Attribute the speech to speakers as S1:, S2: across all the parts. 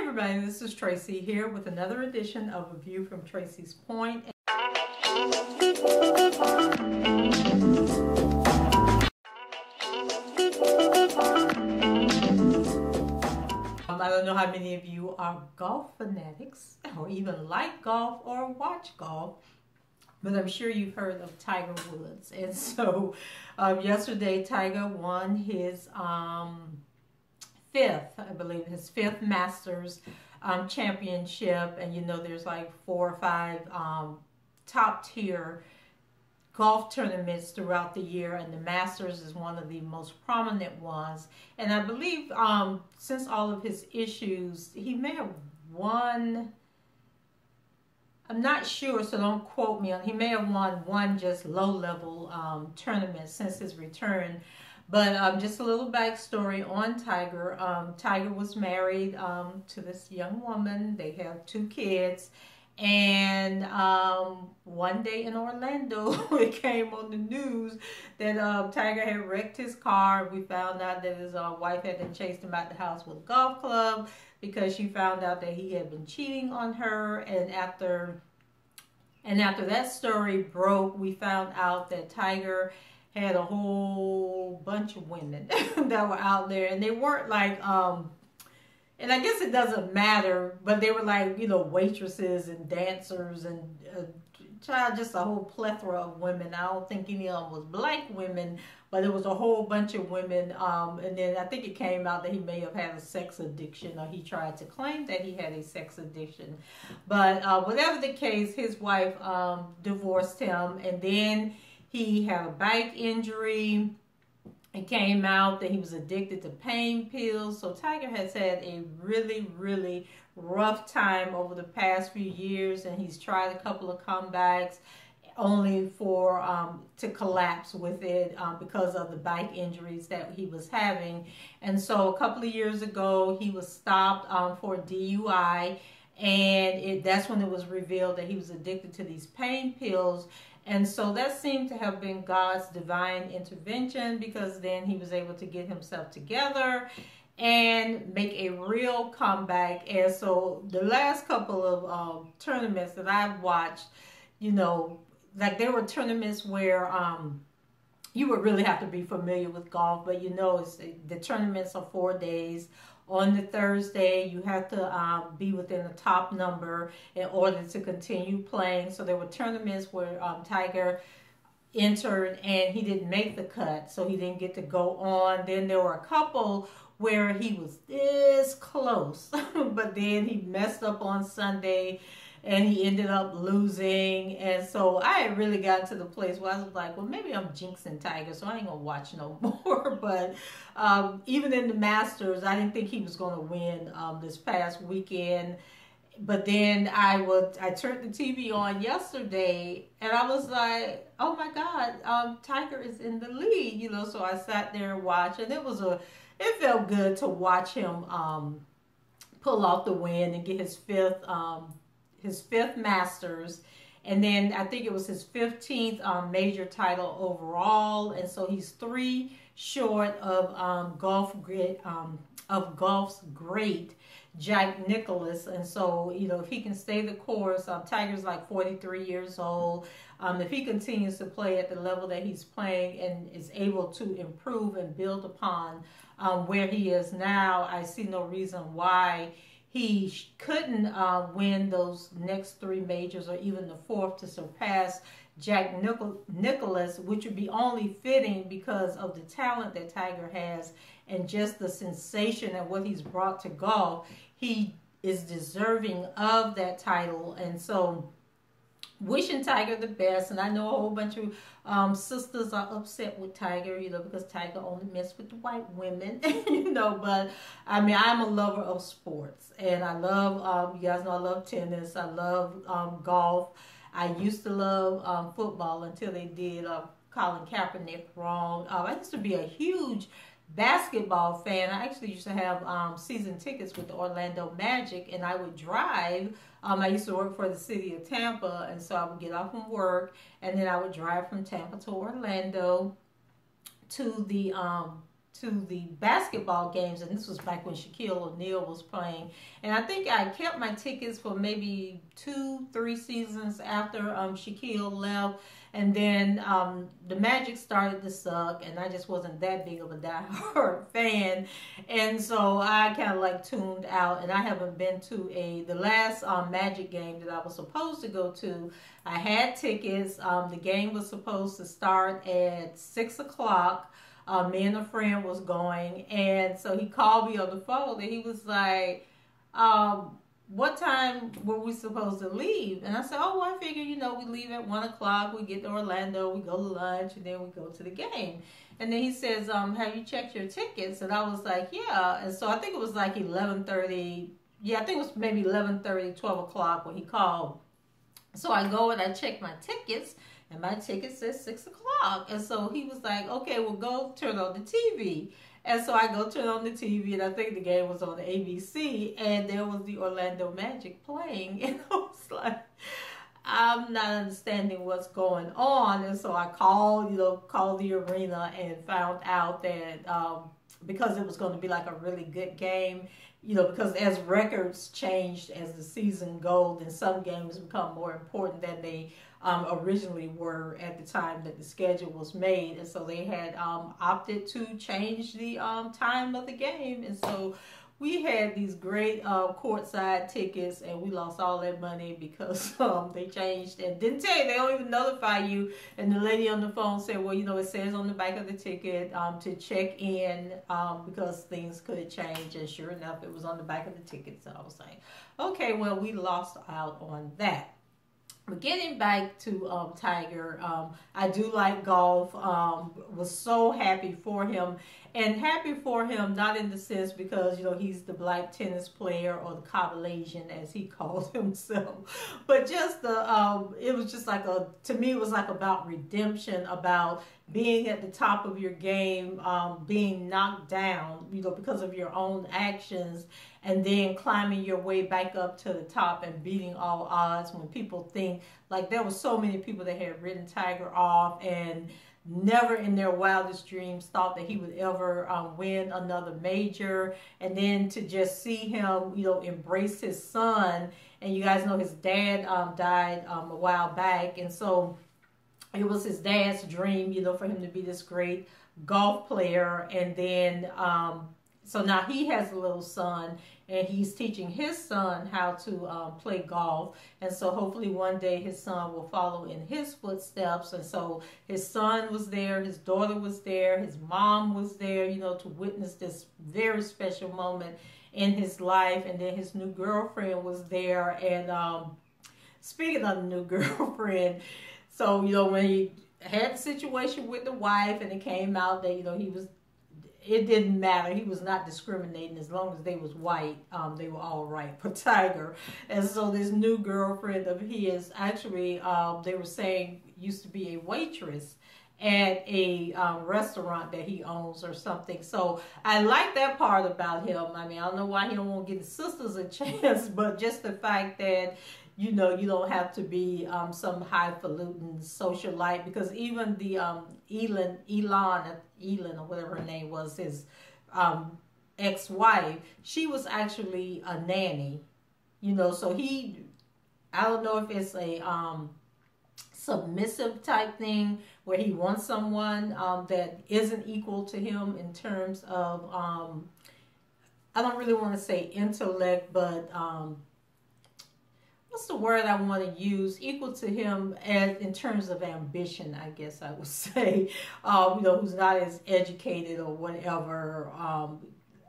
S1: everybody, this is Tracy here with another edition of A View from Tracy's Point. I don't know how many of you are golf fanatics or even like golf or watch golf, but I'm sure you've heard of Tiger Woods. And so yesterday Tiger won his fifth Masters championship. And you know, there's like 4 or 5 top tier golf tournaments throughout the year, and the Masters is one of the most prominent ones. And I believe since all of his issues, he may have won, I'm not sure, so don't quote me on, he may have won one just low-level tournament since his return. But just a little backstory on Tiger. Tiger was married to this young woman. They have 2 kids. And one day in Orlando, it came on the news that Tiger had wrecked his car. We found out that his wife had chased him out the house with a golf club because she found out that he had been cheating on her. And after that story broke, we found out that Tiger had a whole bunch of women that were out there, and they weren't like and I guess it doesn't matter, but they were like, you know, waitresses and dancers and just a whole plethora of women. I don't think any of them was black women, but it was a whole bunch of women. And then I think it came out that he may have had a sex addiction, or he tried to claim that he had a sex addiction. But whatever the case, his wife divorced him, and then he had a back injury. It came out that he was addicted to pain pills. So Tiger has had a really, really rough time over the past few years, and he's tried a couple of comebacks only for to collapse with it because of the back injuries that he was having. And so a couple of years ago, he was stopped for DUI, and that's when it was revealed that he was addicted to these pain pills. And so that seemed to have been God's divine intervention, because then he was able to get himself together and make a real comeback. And so the last couple of tournaments that I've watched, you know, like there were tournaments where you would really have to be familiar with golf, but you know, the tournaments are 4 days. On the Thursday, you have to be within the top number in order to continue playing. So there were tournaments where Tiger entered and he didn't make the cut, so he didn't get to go on. Then there were a couple where he was this close, but then he messed up on Sunday and he ended up losing. And so I had really gotten to the place where I was like, well, maybe I'm jinxing Tiger, so I ain't gonna watch no more. But even in the Masters, I didn't think he was gonna win this past weekend. But then I turned the TV on yesterday, and I was like, oh my God, Tiger is in the lead, you know. So I sat there and watched, and it felt good to watch him pull off the win and get his fifth Masters. And then I think it was his 15th major title overall. And so he's 3 short of golf's great Jack Nicklaus. And so, you know, if he can stay the course, Tiger's like 43 years old. If he continues to play at the level that he's playing and is able to improve and build upon where he is now, I see no reason why he couldn't win those next 3 majors, or even the 4th, to surpass Jack Nicklaus, which would be only fitting because of the talent that Tiger has and just the sensation and what he's brought to golf. He is deserving of that title. And so wishing Tiger the best. And I know a whole bunch of sisters are upset with Tiger, you know, because Tiger only messed with the white women, you know. But I mean, I'm a lover of sports, and I love, you guys know I love tennis, I love golf. I used to love football until they did Colin Kaepernick wrong. I used to be a huge basketball fan. I actually used to have season tickets with the Orlando Magic, and I would drive. I used to work for the city of Tampa, and so I would get off from work, and then I would drive from Tampa to Orlando to the to the basketball games, and this was back when Shaquille O'Neal was playing. And I think I kept my tickets for maybe 2-3 seasons after Shaquille left. And then the Magic started to suck, and I just wasn't that big of a diehard fan. And so I kind of like tuned out, and I haven't been to the last Magic game that I was supposed to go to. I had tickets. The game was supposed to start at 6 o'clock. Me and a friend was going, and so he called me on the phone, and he was like, what time were we supposed to leave? And I said, oh, well, I figure, you know, we leave at 1 o'clock, we get to Orlando, we go to lunch, and then we go to the game. And then he says, have you checked your tickets? And I was like, yeah. And so I think it was like 11:30. Yeah, I think it was maybe 11:30, 12 o'clock when he called. So I go and I check my tickets, and my ticket says 6 o'clock. And so he was like, okay, well, go turn on the TV. And so I go turn on the TV, and I think the game was on the ABC, and there was the Orlando Magic playing. And I was like, I'm not understanding what's going on. And so I called the arena and found out that because it was going to be like a really good game, because as records changed as the season goes, and some games become more important than they originally were at the time that the schedule was made. And so they had opted to change the time of the game. And so we had these great courtside tickets, and we lost all that money because they changed and didn't tell you. They don't even notify you. And the lady on the phone said, well, it says on the back of the ticket to check in because things could change. And sure enough, it was on the back of the ticket. So I was like, okay, well, we lost out on that. But getting back to Tiger, I do like golf. Was so happy for him. And happy for him, not in the sense because, he's the black tennis player or the Caucasian, as he calls himself. But just it was just to me, it was like about redemption, about being at the top of your game, being knocked down, because of your own actions, and then climbing your way back up to the top and beating all odds when people think, like there were so many people that had written Tiger off and never in their wildest dreams thought that he would ever win another major. And then to just see him, embrace his son. And you guys know his dad died a while back. And so it was his dad's dream, for him to be this great golf player. And then, so now he has a little son, and he's teaching his son how to play golf. And so hopefully one day his son will follow in his footsteps. And so his son was there, his daughter was there, his mom was there, to witness this very special moment in his life. And then his new girlfriend was there. And speaking of the new girlfriend, so, when he had the situation with the wife, and it came out that, it didn't matter. He was not discriminating. As long as they was white, they were all right for Tiger. And so this new girlfriend of his, actually, they were saying used to be a waitress at a restaurant that he owns or something. So I like that part about him. I mean, I don't know why he don't want to give his sisters a chance, but just the fact that, you don't have to be some highfalutin socialite, because even the Elin, or whatever her name was, his ex-wife, she was actually a nanny, so I don't know if it's a submissive type thing where he wants someone that isn't equal to him in terms of, I don't really want to say intellect, but what's the word I want to use? Equal to him as in terms of ambition, I guess I would say. Who's not as educated or whatever.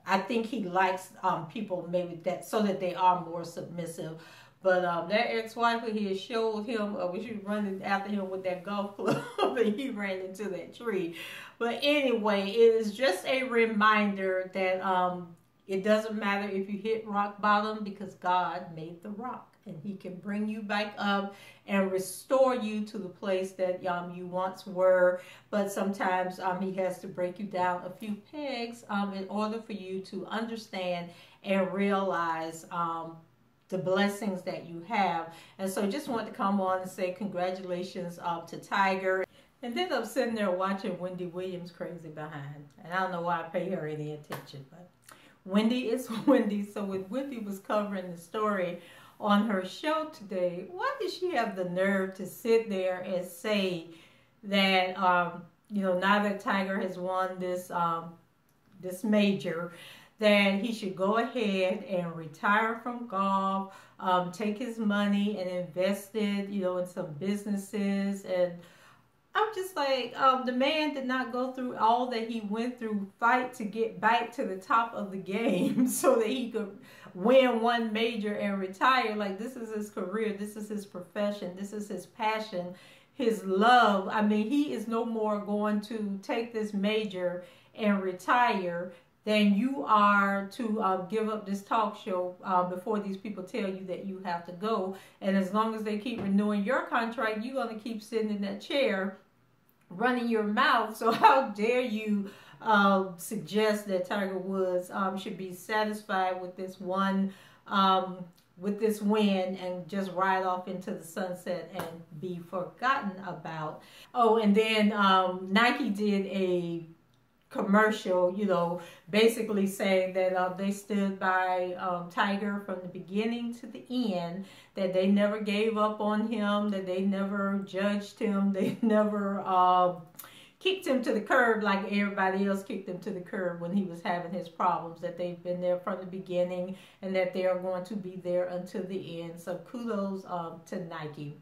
S1: I think he likes people maybe that so that they are more submissive. But that ex-wife of his showed him when she was running after him with that golf club, and he ran into that tree. But anyway, it is just a reminder that it doesn't matter if you hit rock bottom, because God made the rock. And he can bring you back up and restore you to the place that you once were. But sometimes he has to break you down a few pegs in order for you to understand and realize the blessings that you have. And so just wanted to come on and say congratulations to Tiger. And then I'm sitting there watching Wendy Williams crazy behind. And I don't know why I pay her any attention, but Wendy is Wendy. So when Wendy was covering the story on her show today, why did she have the nerve to sit there and say that, you know, now that Tiger has won this, this major, that he should go ahead and retire from golf, take his money and invest it, you know, in some businesses. And I'm just like, the man did not go through all that he went through, fight to get back to the top of the game so that he could win one major and retire. Like, this is his career, this is his profession, this is his passion, his love. I mean, he is no more going to take this major and retire than you are to give up this talk show before these people tell you that you have to go. And as long as they keep renewing your contract, you're going to keep sitting in that chair running your mouth. So how dare you suggest that Tiger Woods should be satisfied with this one, with this win and just ride off into the sunset and be forgotten about. Oh, and then Nike did a commercial, you know, basically saying that they stood by Tiger from the beginning to the end, that they never gave up on him, that they never judged him, they never kicked him to the curb like everybody else kicked him to the curb when he was having his problems, that they've been there from the beginning and that they are going to be there until the end. So kudos to Nike.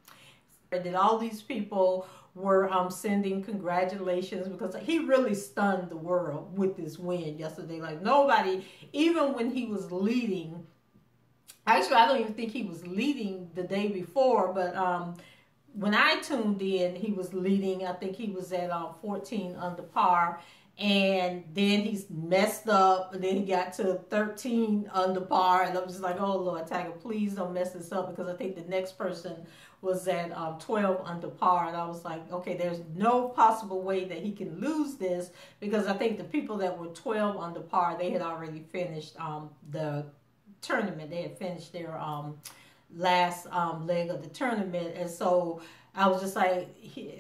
S1: That all these people were sending congratulations, because he really stunned the world with this win yesterday. Like, nobody, even when he was leading, actually I don't even think he was leading the day before, but when I tuned in, he was leading. I think he was at 14 under par, and then he's messed up, and then he got to 13 under par, and I'm just like, oh Lord, Tiger, please don't mess this up, because I think the next person was at 12 under par, and I was like, okay, there's no possible way that he can lose this, because I think the people that were 12 under par, they had already finished the tournament. They had finished their last leg of the tournament, and so I was just like,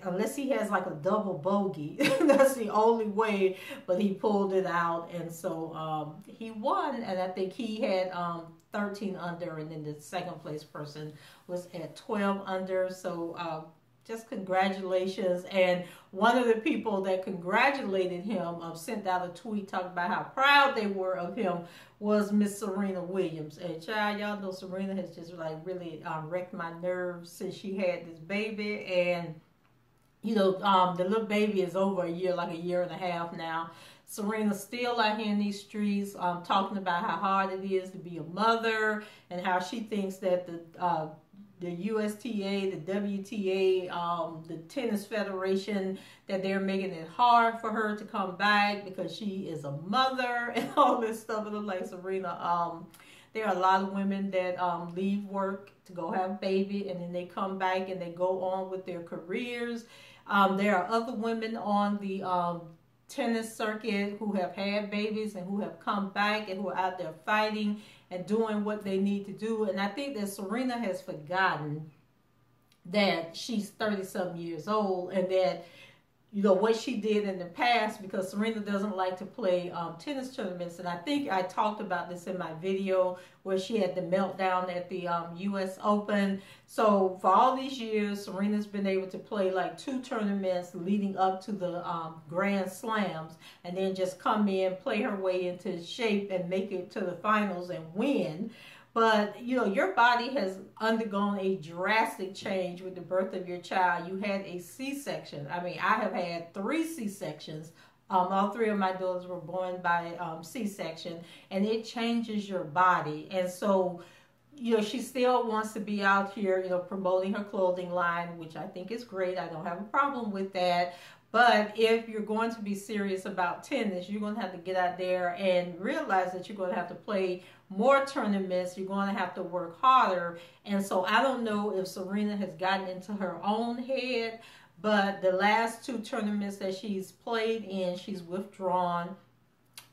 S1: unless he has like a double bogey, that's the only way, but he pulled it out, and so he won, and I think he had 13 under, and then the second place person was at 12 under, so just congratulations. And one of the people that congratulated him sent out a tweet talking about how proud they were of him was Miss Serena Williams. And child, y'all know Serena has just like really wrecked my nerves since she had this baby. And you know, the little baby is over a year, like a year and a half now. Serena's still out here in these streets talking about how hard it is to be a mother, and how she thinks that the USTA, the WTA, the Tennis Federation, that they're making it hard for her to come back because she is a mother and all this stuff. And I'm like, Serena, there are a lot of women that leave work to go have baby, and then they come back and they go on with their careers. There are other women on the tennis circuit who have had babies and who have come back and who are out there fighting and doing what they need to do. And I think that Serena has forgotten that she's 30-something years old, and that, you know, what she did in the past, because Serena doesn't like to play tennis tournaments. And I think I talked about this in my video where she had the meltdown at the US Open. So for all these years, Serena's been able to play like 2 tournaments leading up to the Grand Slams, and then just come in, play her way into shape, and make it to the finals and win. But, you know, your body has undergone a drastic change with the birth of your child. You had a C-section. I mean, I have had 3 C-sections. All 3 of my daughters were born by C-section, and it changes your body. And so, you know, she still wants to be out here, you know, promoting her clothing line, which I think is great. I don't have a problem with that. But if you're going to be serious about tennis, you're going to have to get out there and realize that you're going to have to play more tournaments. You're going to have to work harder. And so I don't know if Serena has gotten into her own head, but the last 2 tournaments that she's played in, she's withdrawn.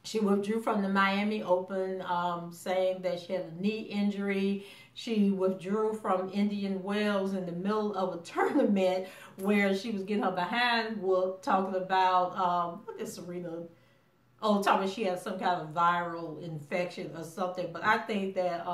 S1: She withdrew from the Miami Open, saying that she had a knee injury. She withdrew from Indian Wells in the middle of a tournament where she was getting her behind whooped, talking about, what is Serena? Oh, talking she had some kind of viral infection or something. But I think that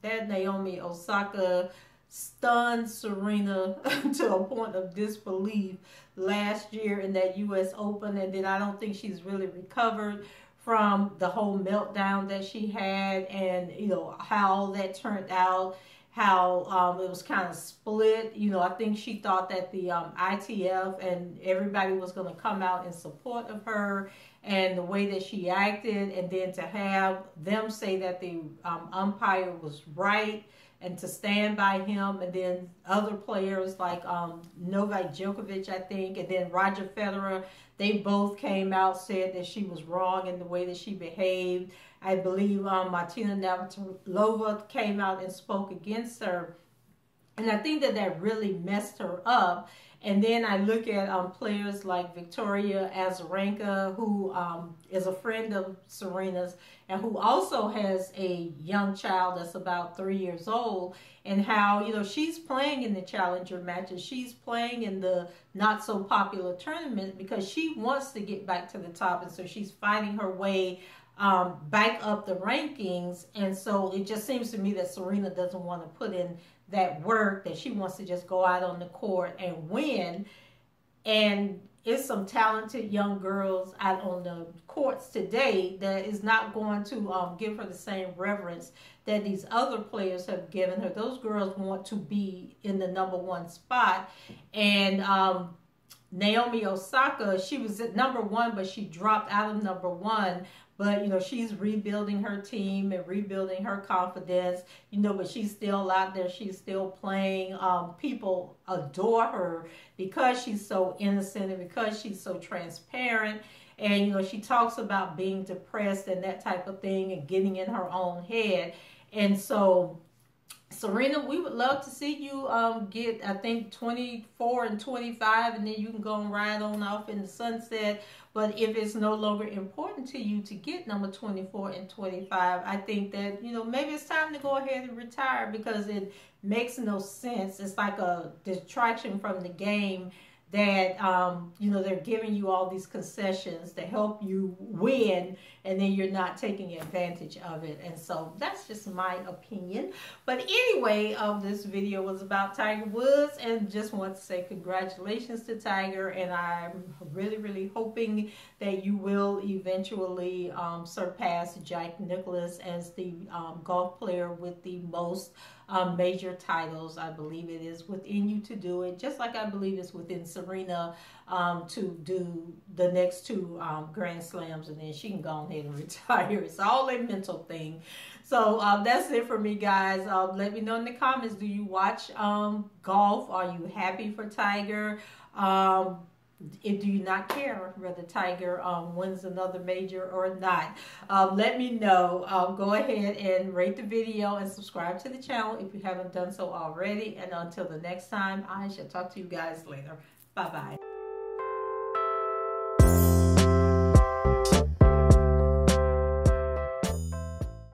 S1: that Naomi Osaka stunned Serena to a point of disbelief last year in that U.S. Open, and then I don't think she's really recovered from the whole meltdown that she had, and you know how that turned out, how it was kind of split. You know, I think she thought that the ITF and everybody was going to come out in support of her and the way that she acted, and then to have them say that the umpire was right and to stand by him, and then other players like Novak Djokovic, I think, and then Roger Federer, they both came out, said that she was wrong in the way that she behaved. I believe Martina Navratilova came out and spoke against her. And I think that that really messed her up. And then I look at players like Victoria Azarenka, who is a friend of Serena's, and who also has a young child that's about 3 years old, and how, you know, she's playing in the challenger matches. She's playing in the not so popular tournament because she wants to get back to the top. And so she's fighting her way back up the rankings. And so it just seems to me that Serena doesn't want to put in that work, that she wants to just go out on the court and win. And it's some talented young girls out on the courts today that is not going to give her the same reverence that these other players have given her. Those girls want to be in the #1 spot. And Naomi Osaka, she was at #1, but she dropped out of #1. But, you know, she's rebuilding her team and rebuilding her confidence, you know, but she's still out there. She's still playing. People adore her because she's so innocent and because she's so transparent. And, you know, she talks about being depressed and that type of thing and getting in her own head. And so, Serena, we would love to see you get, I think, 24 and 25, and then you can go and ride on off in the sunset. But if it's no longer important to you to get number 24 and 25, I think that, you know, maybe it's time to go ahead and retire, because it makes no sense. It's like a distraction from the game that, you know, they're giving you all these concessions to help you win, and then you're not taking advantage of it. And so that's just my opinion. But anyway, this video was about Tiger Woods, and just want to say congratulations to Tiger, and I'm really, really hoping that you will eventually surpass Jack Nicklaus as the golf player with the most major titles. I believe it is within you to do it, just like I believe it's within Serena to do the next 2 Grand Slams, and then she can go ahead and retire. It's all a mental thing. So that's it for me, guys. Let me know in the comments, do you watch golf? Are you happy for Tiger? Do you not care whether Tiger wins another major or not? Let me know. Go ahead and rate the video and subscribe to the channel if you haven't done so already. And until the next time, I shall talk to you guys later. Bye-bye.